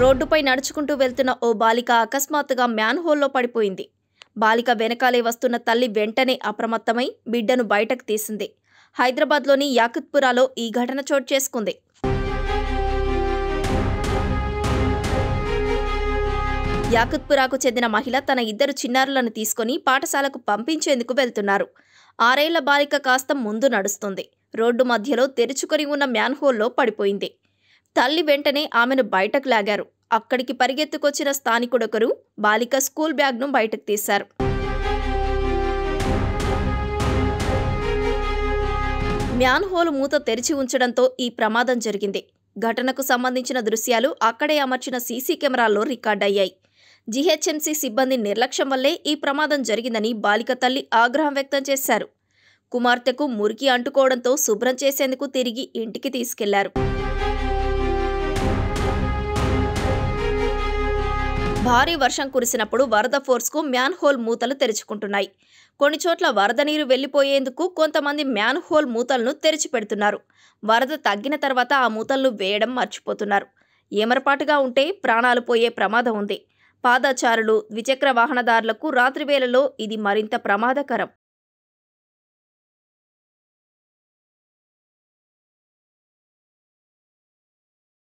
రోడ్డుపై నడుచుకుంటూ వెళ్తున్న ఓ బాలిక అకస్మాత్తుగా మ్యాన్‌హోల్‌లో పడిపోయింది. బాలిక వెనకాలే వస్తున్న తల్లి వెంటనే అప్రమత్తమై బిడ్డను బయటకు తీసింది. హైదరాబాద్‌లోని యాకుత్పురాలో ఈ ఘటన చోటు చేసుకుంది. యాకుత్పురాకు చెందిన మహిళ తన ఇద్దరు చిన్నారులను తీసుకుని పాఠశాలకు పంపించేందుకు వెళ్తున్నారు. 6 ఏళ్ల బాలిక కాస్త ముందు నడుస్తుంది. రోడ్డు మధ్యలో తెరుచుకొని ఉన్న మ్యాన్‌హోల్‌లో పడిపోయింది. తల్లి వెంటనే ఆమెను బయటకు లాగారు. అక్కడికి పరిగెత్తుకొచ్చిన స్థానికుడొకరు బాలిక స్కూల్ బ్యాగ్ను బయటకు తీశారు. మ్యాన్‌హోల్ మూత తెరిచి ఉంచడంతో ఈ ప్రమాదం జరిగింది. ఘటనకు సంబంధించిన దృశ్యాలు అక్కడే అమర్చిన సీసీ కెమెరాల్లో రికార్డయ్యాయి. జీహెచ్ఎంసీ సిబ్బంది నిర్లక్ష్యం వల్లే ఈ ప్రమాదం జరిగిందని బాలిక తల్లి ఆగ్రహం వ్యక్తం చేశారు. కుమార్తెకు మురికి అంటుకోవడంతో శుభ్రం చేసేందుకు తిరిగి ఇంటికి తీసుకెళ్లారు. భారీ వర్షం కురిసినప్పుడు వరద ఫోర్స్కు మ్యాన్‌హోల్ మూతలు తెరుచుకుంటున్నాయి. కొన్ని చోట్ల వరద నీరు వెళ్లిపోయేందుకు కొంతమంది మ్యాన్‌హోల్ మూతలను తెరిచిపెడుతున్నారు. వరద తగ్గిన తర్వాత ఆ మూతలను వేయడం మర్చిపోతున్నారు. ఏమరపాటుగా ఉంటే ప్రాణాలు పోయే ప్రమాదం ఉంది. పాదచారులు, ద్విచక్ర వాహనదారులకు రాత్రి వేళలో ఇది మరింత ప్రమాదకరం.